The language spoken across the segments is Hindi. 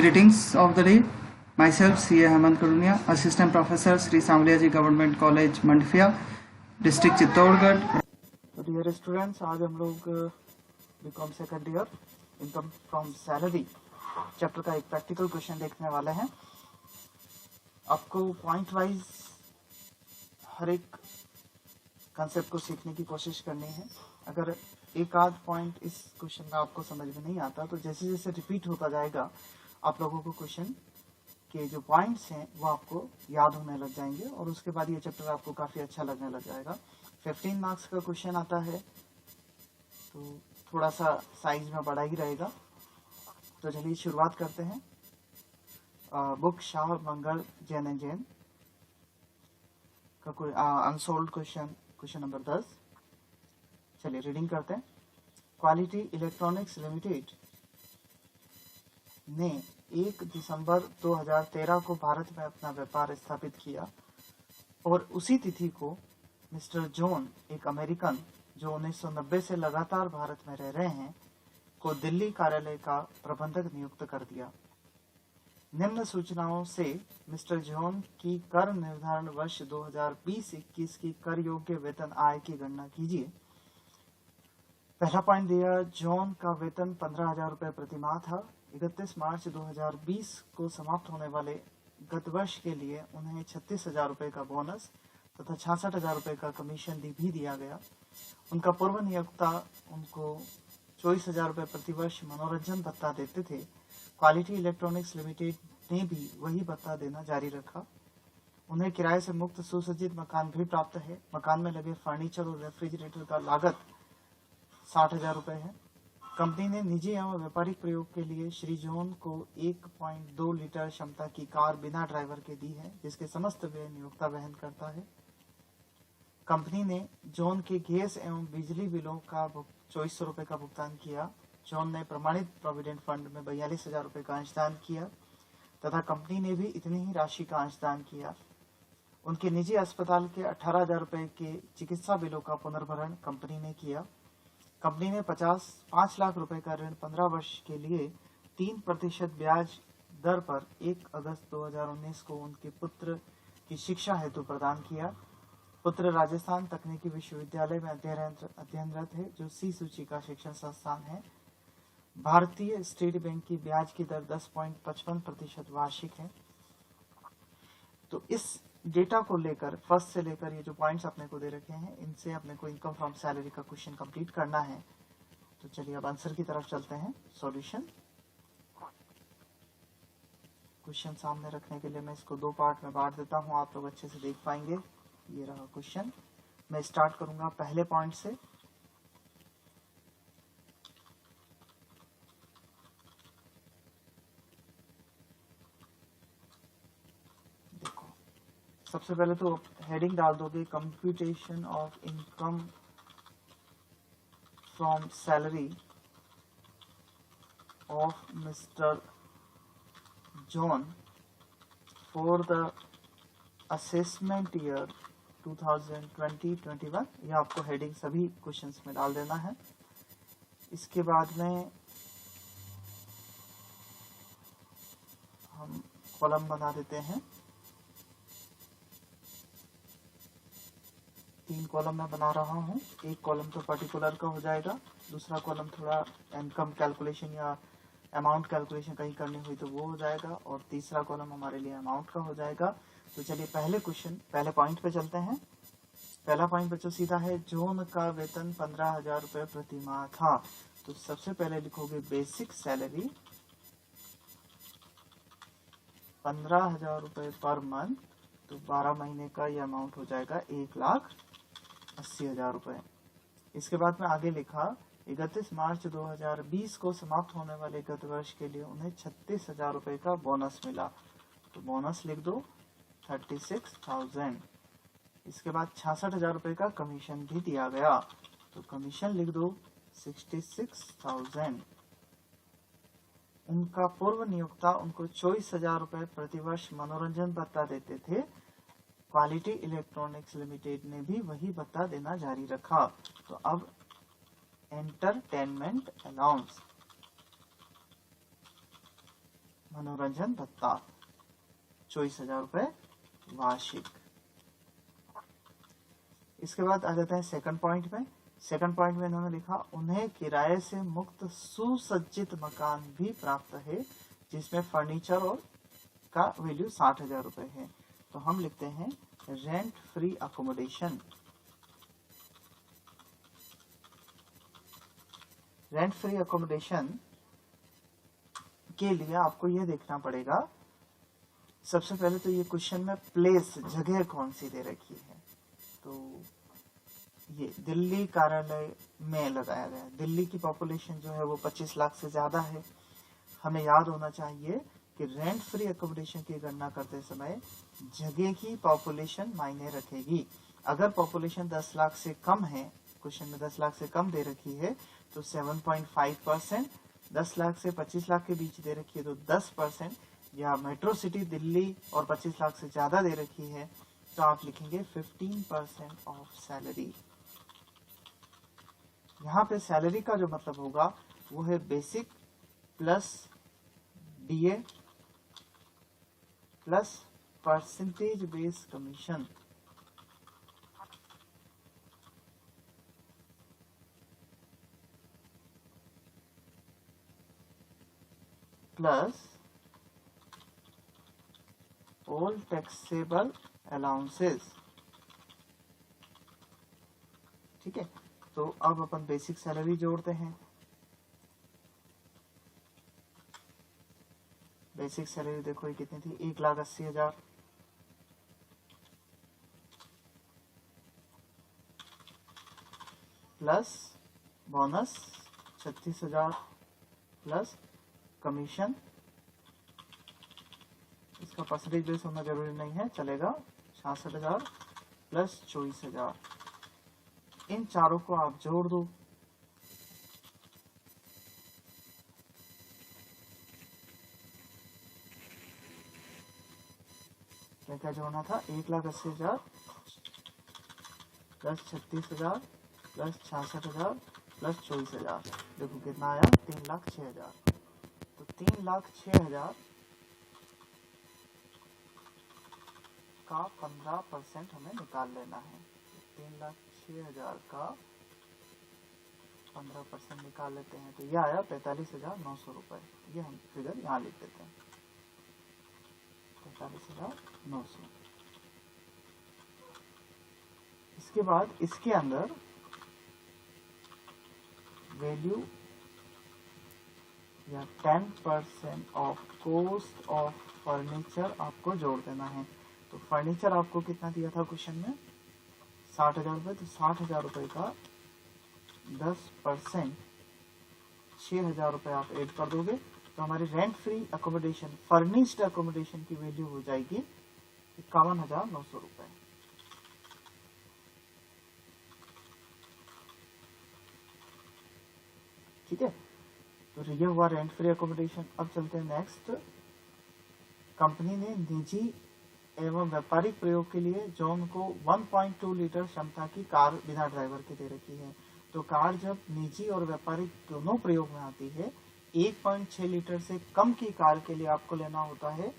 Greetings of the day. Myself, C.A. Hemant Karunia, Assistant Professor, Sri Samliaji Government College, Mandfia, District Chittorgarh. तो डियर स्टूडेंट्स, आज हम लोग BCom second year income from salary chapter का एक प्रैक्टिकल क्वेश्चन देखने वाले हैं. आपको पॉइंट वाइज हर एक कंसेप्ट को सीखने की कोशिश करनी है. अगर एक आध पॉइंट इस क्वेश्चन में आपको समझ में नहीं आता तो जैसे जैसे रिपीट होता जाएगा आप लोगों को क्वेश्चन के जो पॉइंट्स हैं वो आपको याद होने लग जाएंगे और उसके बाद ये चैप्टर आपको काफ़ी अच्छा लगने लग जाएगा. 15 मार्क्स का क्वेश्चन आता है तो थोड़ा सा साइज में बड़ा ही रहेगा. तो चलिए शुरुआत करते हैं. Book Shah Mangal Jain and Jain का कोई अनसोल्ड क्वेश्चन नंबर 10. चलिए रीडिंग करते हैं. क्वालिटी इलेक्ट्रॉनिक्स लिमिटेड ने 1 दिसंबर 2013 को भारत में अपना व्यापार स्थापित किया और उसी तिथि को मिस्टर जॉन, एक अमेरिकन जो 1990 से लगातार भारत में रह रहे हैं, को दिल्ली कार्यालय का प्रबंधक नियुक्त कर दिया. निम्न सूचनाओं से मिस्टर जॉन की कर निर्धारण वर्ष 2020-21 की कर योग्य वेतन आय की गणना कीजिए. पहला पॉइंट दिया, जॉन का वेतन 15,000 रुपए प्रति माह था. 31 मार्च 2020 को समाप्त होने वाले गत वर्ष के लिए उन्हें 36,000 रुपए का बोनस तथा 66,000 रुपए का कमीशन भी दिया गया. उनका पूर्व नियोक्ता उनको 24,000 रुपए प्रति वर्ष मनोरंजन भत्ता देते थे. क्वालिटी इलेक्ट्रॉनिक्स लिमिटेड ने भी वही भत्ता देना जारी रखा. उन्हें किराए से मुक्त सुसज्जित मकान भी प्राप्त है. मकान में लगे फर्नीचर और रेफ्रिजरेटर का लागत 60,000 रुपए है. कंपनी ने निजी एवं व्यापारिक प्रयोग के लिए श्री जॉन को 1.2 लीटर क्षमता की कार बिना ड्राइवर के दी है, जिसके समस्त व्यय नियोक्ता वहन करता है. कंपनी ने जॉन के गैस एवं बिजली बिलों का 2400 रुपए का भुगतान किया. जॉन ने प्रमाणित प्रोविडेंट फंड में 42,000 रुपए का अंशदान किया तथा कंपनी ने भी इतनी ही राशि का अंशदान किया. उनके निजी अस्पताल के 18,000 रुपए के चिकित्सा बिलों का पुनर्भरण कंपनी ने किया. कंपनी ने 5 लाख रुपए का ऋण 15 वर्ष के लिए 3% ब्याज दर पर 1 अगस्त 2019 को उनके पुत्र की शिक्षा हेतु प्रदान किया. पुत्र राजस्थान तकनीकी विश्वविद्यालय में अध्ययनरत है, जो सी सूची का शिक्षण संस्थान है. भारतीय स्टेट बैंक की ब्याज की दर 10.55% वार्षिक है. तो इस डेटा को लेकर फर्स्ट से लेकर ये जो पॉइंट्स अपने को दे रखे हैं, इनसे अपने को इनकम फ्रॉम सैलरी का क्वेश्चन कंप्लीट करना है. तो चलिए अब आंसर की तरफ चलते हैं. सॉल्यूशन. क्वेश्चन सामने रखने के लिए मैं इसको 2 पार्ट में बांट देता हूं, आप लोग अच्छे से देख पाएंगे. ये रहा क्वेश्चन. मैं स्टार्ट करूंगा पहले पॉइंट से. सबसे पहले तो हेडिंग डाल दोगे computation of income from salary of mister John for the assessment year 2020-21. यह आपको हेडिंग सभी क्वेश्चंस में डाल देना है. इसके बाद में हम कॉलम बना देते हैं. 3 कॉलम मैं बना रहा हूँ. एक कॉलम तो पर्टिकुलर का हो जाएगा, दूसरा कॉलम थोड़ा इनकम कैलकुलेशन या अमाउंट कैलकुलेशन कहीं करनी हुई तो वो हो जाएगा, और तीसरा कॉलम हमारे लिए अमाउंट का हो जाएगा. तो चलिए पहले पॉइंट पे चलते हैं. पहला पॉइंट बच्चों सीधा है. जॉन का वेतन 15,000 रुपए प्रति माह था. तो सबसे पहले लिखोगे बेसिक सैलरी 15,000 रुपए पर मंथ. तो 12 महीने का ये अमाउंट हो जाएगा 1,80,000 रुपए. इसके बाद में आगे लिखा 31 मार्च 2020 को समाप्त होने वाले गत वर्ष के लिए उन्हें 36,000 रुपए का बोनस मिला. तो बोनस लिख दो 36,000. इसके बाद 66,000 रुपए का कमीशन भी दिया गया. तो कमीशन लिख दो 66,000. उनका पूर्व नियोक्ता उनको 24,000 रुपए प्रतिवर्ष मनोरंजन भत्ता देते थे. क्वालिटी इलेक्ट्रॉनिक्स लिमिटेड ने भी वही भत्ता देना जारी रखा. तो अब एंटरटेनमेंट अलाउंस मनोरंजन भत्ता 24,000 रुपए वार्षिक। इसके बाद आ जाता है सेकंड पॉइंट में। सेकंड पॉइंट में इन्होंने लिखा उन्हें किराए से मुक्त सुसज्जित मकान भी प्राप्त है जिसमें फर्नीचर और का वैल्यू 60,000 रुपए है। तो हम लिखते हैं rent free accommodation. Rent free accommodation के लिए आपको यह देखना पड़ेगा, सबसे पहले तो ये क्वेश्चन में प्लेस जगह कौन सी दे रखी है। तो ये दिल्ली कार्यालय में लगाया गया। दिल्ली की पॉपुलेशन जो है वो 25 लाख से ज्यादा है। हमें याद होना चाहिए कि रेंट फ्री अकोमोडेशन की गणना करते समय जगह की पॉपुलेशन मायने रखेगी। अगर पॉपुलेशन 10 लाख से कम है, क्वेश्चन में 10 लाख से कम दे रखी है तो 7.5%, 10 लाख से 25 लाख के बीच दे रखी है तो 10%, या मेट्रो सिटी दिल्ली और 25 लाख से ज्यादा दे रखी है तो आप लिखेंगे 15% ऑफ सैलरी। यहाँ पे सैलरी का जो मतलब होगा वो है basic plus DA plus percentage based commission plus all taxable allowances. ठीक है, तो अब अपन बेसिक सैलरी जोड़ते हैं। बेसिक सैलरी देखो ये कितनी थी, 1,80,000 प्लस बोनस 36,000 प्लस कमीशन, इसका परसेंटेज बेस होना जरूरी नहीं है, चलेगा 66,000 प्लस 24,000। इन चारों को आप जोड़ दो। क्या क्या जोड़ना था, 1,80,000 प्लस 36,000 प्लस 66,000 प्लस 24,000। देखो कितना आया, 3,06,000। तो 3,06,000 का 15% हमें निकाल लेना है। 3,06,000 का 15% निकाल लेते हैं तो यह आया 45,900 रुपए। ये हम फिगर यहाँ लिख देते हैं, 45,900। इसके बाद इसके अंदर वैल्यू या 10% ऑफ कॉस्ट ऑफ फर्नीचर आपको जोड़ देना है। तो फर्नीचर आपको कितना दिया था क्वेश्चन में, 60,000 रुपए। तो 60,000 रुपए का 10% 6,000 रुपए आप ऐड कर दोगे तो हमारी rent free accommodation, furnished accommodation की वैल्यू हो जाएगी 51,900 रुपए। ठीक है, तो ये हुआ रेंट फ्री अकोमोडेशन। अब चलते हैं नेक्स्ट। कंपनी ने निजी एवं व्यापारिक प्रयोग के लिए जॉन को 1.2 लीटर क्षमता की कार बिना ड्राइवर के दे रखी है। तो कार जब निजी और व्यापारिक दोनों प्रयोग में आती है, 1.6 लीटर से कम की कार के लिए आपको लेना होता है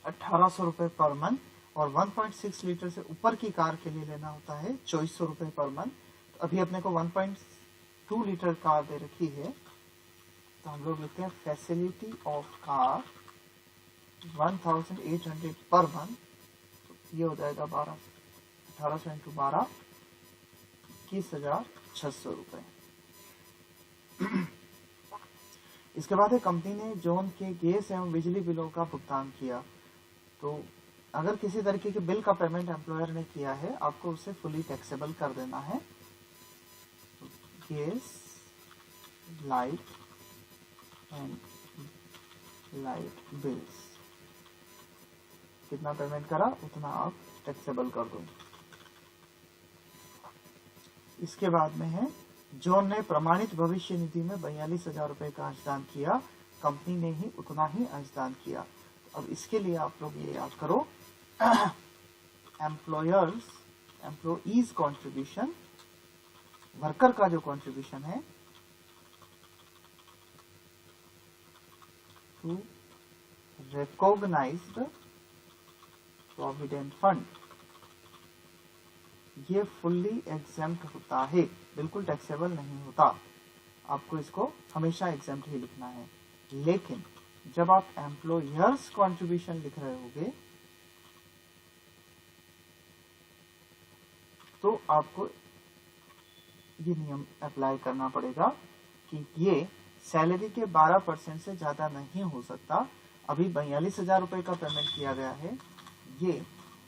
1,800 रुपए पर मंथ, और 1.6 लीटर से ऊपर की कार के लिए लेना होता है 2,400 रुपए पर मंथ। तो अभी अपने को 1.2 लीटर कार दे रखी है तो हम लोग लिखते हैं facility of car 1,800 per month. तो ये हो जाएगा 1,800 इंटू 12, 21,600 रुपए। इसके बाद कंपनी ने जोन के गैस एवं बिजली बिलों का भुगतान किया। तो अगर किसी तरीके के बिल का पेमेंट एम्प्लॉयर ने किया है, आपको उसे फुली टैक्सेबल कर देना है। Gas, light and light bills कितना पेमेंट करा उतना आप टैक्सेबल कर दो। इसके बाद में है जॉन ने प्रमाणित भविष्य निधि में 42,000 रुपए का अंशदान किया, कंपनी ने ही उतना ही अंशदान किया। अब इसके लिए आप लोग ये याद करो, एम्प्लॉईज कॉन्ट्रीब्यूशन, वर्कर का जो कॉन्ट्रीब्यूशन है टू रिकॉग्नाइज्ड प्रोविडेंट फंड, ये फुल्ली एग्जेम्प्ट होता है, बिल्कुल टैक्सेबल नहीं होता। आपको इसको हमेशा एग्जेम्प्ट ही लिखना है। लेकिन जब आप एम्प्लॉयर्स कॉन्ट्रीब्यूशन लिख रहे होगे तो आपको ये नियम अप्लाई करना पड़ेगा कि ये सैलरी के 12% से ज्यादा नहीं हो सकता। अभी 42,000 रुपए का पेमेंट किया गया है, ये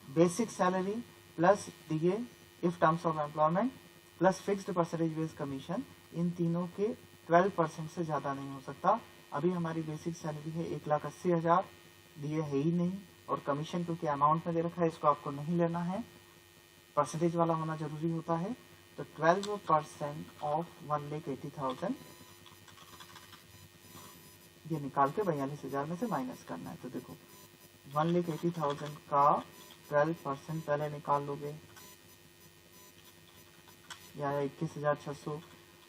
basic salary plus DA if terms of employment plus fixed percentage based commission, इन तीनों के 12% से ज्यादा नहीं हो सकता। अभी हमारी बेसिक सैलरी है 1,80,000, डीए है ही नहीं, और कमीशन क्योंकि अमाउंट में दे रखा है इसको आपको नहीं लेना है, परसेंटेज वाला होना जरूरी होता है। तो 12% ऑफ 1,80,000 ये निकाल के 42,000 में से माइनस करना है। तो देखो 1,80,000 का 12% पहले निकाल लोगे, या 21,600,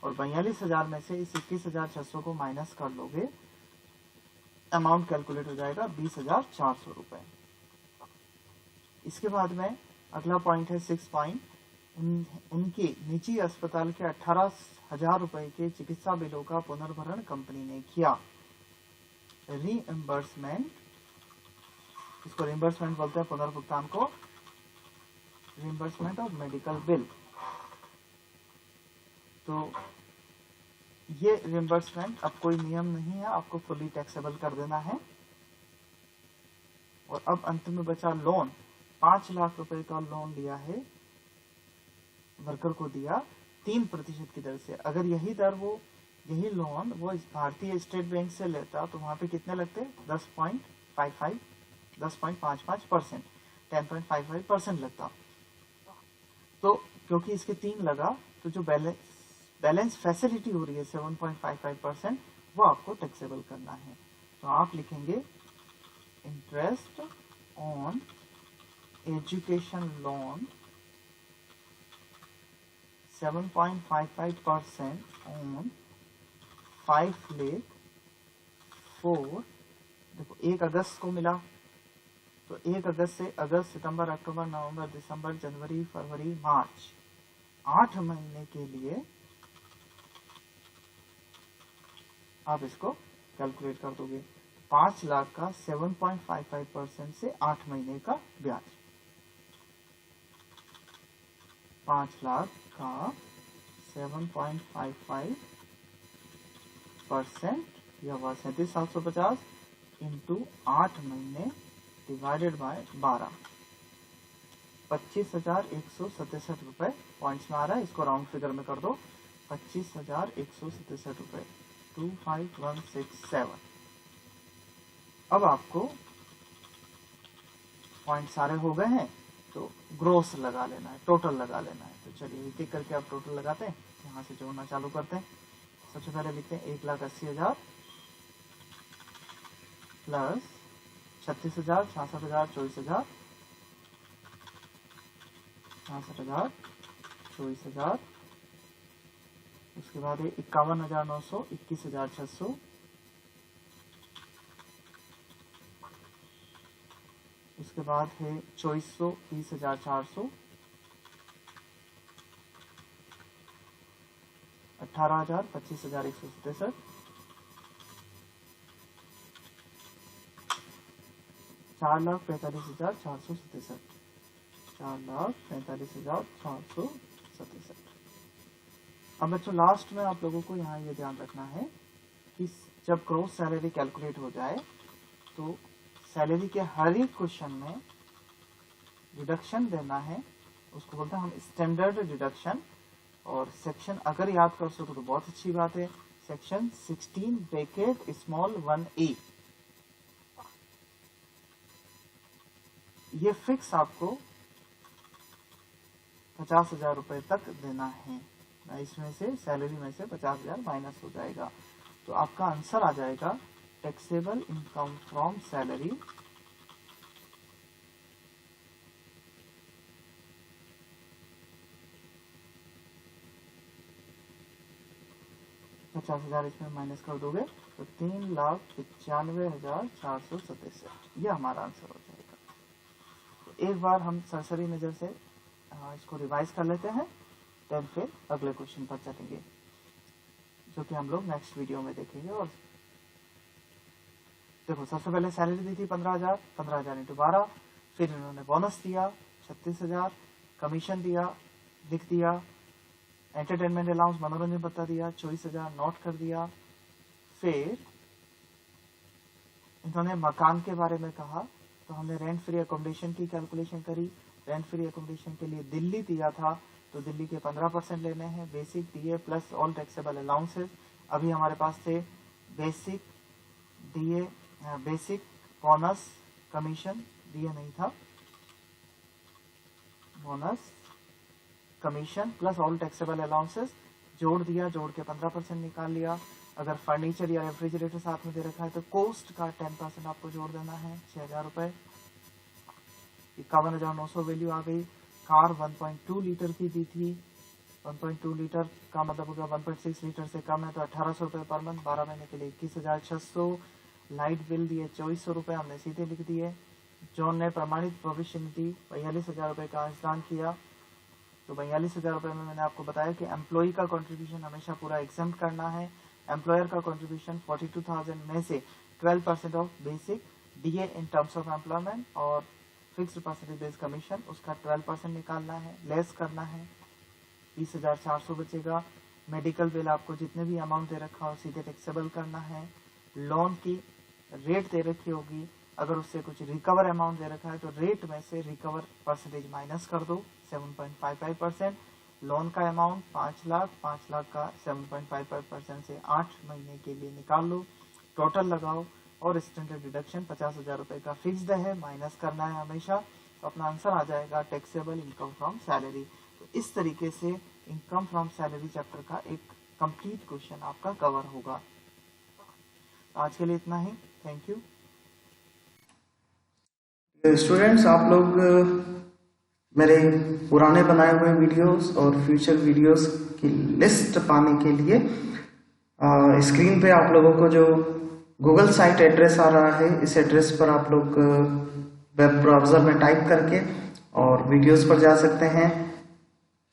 और 42,000 में से इस 21,600 को माइनस कर लोगे, अमाउंट कैलकुलेट हो जाएगा 20,400 रुपए। इसके बाद में अगला पॉइंट है 6 पॉइंट, उनके निजी अस्पताल के 18,000 रुपए के चिकित्सा बिलों का पुनर्भरण कंपनी ने किया। रीइंबर्समेंट, इसको रीइंबर्समेंट बोलते हैं, पुनर्भुगतान को रीइंबर्समेंट ऑफ मेडिकल बिल। तो ये रीइंबर्समेंट अब कोई नियम नहीं है, आपको फुली टैक्सेबल कर देना है। और अब अंत में बचा लोन, 5 लाख रुपए का लोन लिया है, वर्कर को दिया 3% की दर से। अगर यही लोन वो भारतीय स्टेट बैंक से लेता तो वहां पे कितने लगते? 10.55%, 10.55% लगता। तो क्योंकि इसके 3 लगा, तो जो बैलेंस फैसिलिटी हो रही है 7.55%, वो आपको टैक्सेबल करना है। तो आप लिखेंगे interest on education loan 7.55% on 5,04,000। देखो 1 अगस्त को मिला, तो 1 अगस्त से अगस्त, सितंबर, अक्टूबर, नवंबर, दिसंबर, जनवरी, फरवरी, मार्च, 8 महीने के लिए आप इसको कैलकुलेट कर दोगे। 5 लाख का 7.55% से 8 महीने का ब्याज, 5 लाख का 7.55% या 37,750 इंटू 8 महीने डिवाइडेड बाय 12, 25,167 रुपए पॉइंट्स में आ रहा है। इसको राउंड फिगर में कर दो, 25,167 रुपए, 25,167। अब आपको पॉइंट सारे हो गए हैं, तो ग्रोस लगा लेना है, टोटल लगा लेना है। तो चलिए एक एक करके आप टोटल लगाते हैं, यहाँ से जोड़ना चालू करते हैं। सबसे पहले लिखते हैं 1,80,000 प्लस 36,000, 66,000, 24,000, 66,000, 24,000। उसके बाद है 51,900, 21,600, उसके बाद है 2400, 20,400, 18,000, 25,167, 4,45,467, 4,45,467। अब बच्चों लास्ट में आप लोगों को यहाँ ये ध्यान रखना है कि जब ग्रोस सैलरी कैलकुलेट हो जाए तो सैलरी के हर एक क्वेश्चन में डिडक्शन देना है, उसको बोलते हैं हम स्टैंडर्ड डिडक्शन। और सेक्शन अगर याद कर सको तो बहुत अच्छी बात है, सेक्शन 16 ब्रैकेट स्मॉल 1A, ये फिक्स आपको 50,000 रुपए तक देना है। इसमें से सैलरी में से 50,000 माइनस हो जाएगा, तो आपका आंसर आ जाएगा टैक्सेबल इनकम फ्रॉम सैलरी 50,000 इसमें माइनस कर दोगे तो 3,95,467, ये हमारा आंसर हो जाएगा। तो एक बार हम सरसरी नज़र से इसको रिवाइज कर लेते हैं, देन फिर अगले क्वेश्चन पर चलेंगे जो कि हम लोग नेक्स्ट वीडियो में देखेंगे। और देखो, सबसे पहले सैलरी दी थी 15,000, 15,000 इंटू 12, फिर इन्होंने बोनस दिया 36,000, कमीशन दिया, लिख दिया, एंटरटेनमेंट अलाउंस मनोरंजन भत्ता दिया 24,000, नोट कर दिया। फिर इन्होंने मकान के बारे में कहा, तो हमने रेंट फ्री अकोमोडेशन की कैलकुलेशन करी। रेंट फ्री अकोमोडेशन के लिए दिल्ली दिया था, तो दिल्ली के 15% लेने हैं, basic DA plus all taxable allowances. अभी हमारे पास थे basic DA, basic bonus, commission, DA नहीं था, bonus, commission plus all taxable allowances जोड़ दिया, जोड़ के 15% निकाल लिया। अगर फर्नीचर या रेफ्रिजरेटर साथ में दे रखा है तो कोस्ट का 10% आपको जोड़ देना है, 6,000 रुपये। 51,900 वैल्यू आ गई। कार 1.2 लीटर की दी थी, 1.2 लीटर का मतलब होगा 1.6 लीटर से कम है तो 1,800 रुपये पर मंथ, 12 महीने के लिए 21,600। लाइट बिल दिए 2,400 रुपये, हमने सीधे लिख दिए। जॉन ने प्रमाणित भविष्य निधि 42,000 रुपये का अंशदान किया, तो 42,000 रुपये में मैंने आपको बताया कि एम्प्लॉई का कंट्रीब्यूशन हमेशा पूरा एग्जाम्प्ट करना है। एम्प्लॉयर का कंट्रीब्यूशन 42,000 में से 12% of basic DA in terms of employment और फिक्स्ड परसेंटेज बेस्ड कमीशन, उसका 12% निकालना है, लेस करना है, 20,400 बचेगा। मेडिकल बिल आपको जितने भी अमाउंट दे रखा हो सीधे टैक्सेबल करना है। लोन की रेट दे रखी होगी, अगर उससे कुछ रिकवर अमाउंट दे रखा है तो रेट में से रिकवर परसेंटेज माइनस कर दो 7.55%। लोन का अमाउंट 5 लाख, 5 लाख का 7.55% से 8 महीने के लिए निकाल लो, टोटल लगाओ और स्टैंडर्ड डिडक्शन 50,000 रुपये का फिक्स्ड है, माइनस करना है हमेशा, तो अपना आंसर आ जाएगा टैक्सेबल इनकम फ्रॉम सैलरी। तो इस तरीके से इनकम फ्रॉम सैलरी चैप्टर का एक कंप्लीट क्वेश्चन आपका कवर होगा। आज के लिए इतना ही, थैंक यू। स्टूडेंट्स, आप लोग मेरे पुराने बनाए हुए वीडियोस और फ्यूचर वीडियोस की लिस्ट पाने के लिए स्क्रीन पे आप लोगों को जो गूगल साइट एड्रेस आ रहा है, इस एड्रेस पर आप लोग वेब ब्राउजर में टाइप करके और वीडियोस पर जा सकते हैं।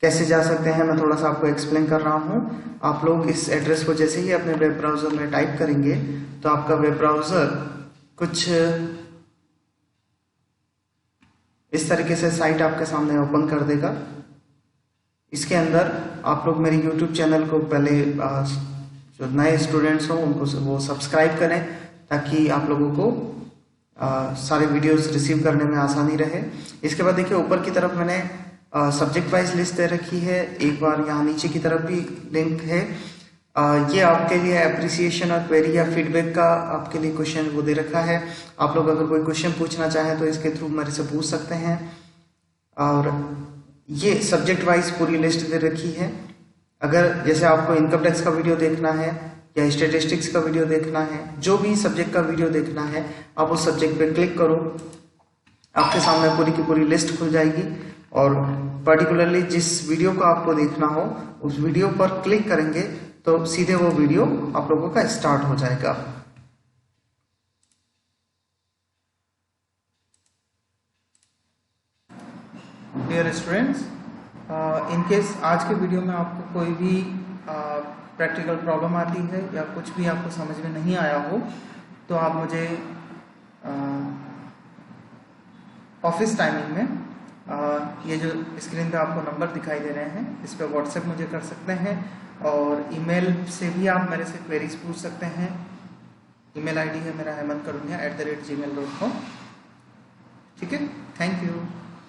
कैसे जा सकते हैं मैं थोड़ा सा आपको एक्सप्लेन कर रहा हूं। आप लोग इस एड्रेस को जैसे ही अपने वेब ब्राउजर में टाइप करेंगे तो आपका वेब ब्राउजर कुछ इस तरीके से साइट आपके सामने ओपन कर देगा। इसके अंदर आप लोग मेरे YouTube चैनल को पहले जो नए स्टूडेंट्स हों उनको वो सब्सक्राइब करें ताकि आप लोगों को सारे वीडियोस रिसीव करने में आसानी रहे। इसके बाद देखिए ऊपर की तरफ मैंने सब्जेक्ट वाइज लिस्ट दे रखी है, एक बार यहाँ नीचे की तरफ भी लिंक है। ये आपके लिए अप्रिसिएशन और क्वेरी या फीडबैक का आपके लिए क्वेश्चन वो दे रखा है। आप लोग अगर कोई क्वेश्चन पूछना चाहें तो इसके थ्रू मेरे से पूछ सकते हैं। और ये सब्जेक्ट वाइज पूरी लिस्ट दे रखी है। अगर जैसे आपको इनकम टैक्स का वीडियो देखना है या स्टैटिस्टिक्स का वीडियो देखना है, जो भी सब्जेक्ट का वीडियो देखना है, आप उस सब्जेक्ट पे क्लिक करो, आपके सामने पूरी की पूरी लिस्ट खुल जाएगी। और पर्टिकुलरली जिस वीडियो को आपको देखना हो उस वीडियो पर क्लिक करेंगे तो सीधे वो वीडियो आप लोगों का स्टार्ट हो जाएगा। डियर स्टूडेंट्स, इन केस आज के वीडियो में आपको कोई भी प्रैक्टिकल प्रॉब्लम आती है या कुछ भी आपको समझ में नहीं आया हो तो आप मुझे ऑफिस टाइमिंग में ये जो स्क्रीन पे आपको नंबर दिखाई दे रहे हैं इस पे व्हाट्सएप मुझे कर सकते हैं और ईमेल से भी आप मेरे से क्वेरीज पूछ सकते हैं। ईमेल आईडी है मेरा hemankarunia@gmail.com। ठीक है, थैंक यू।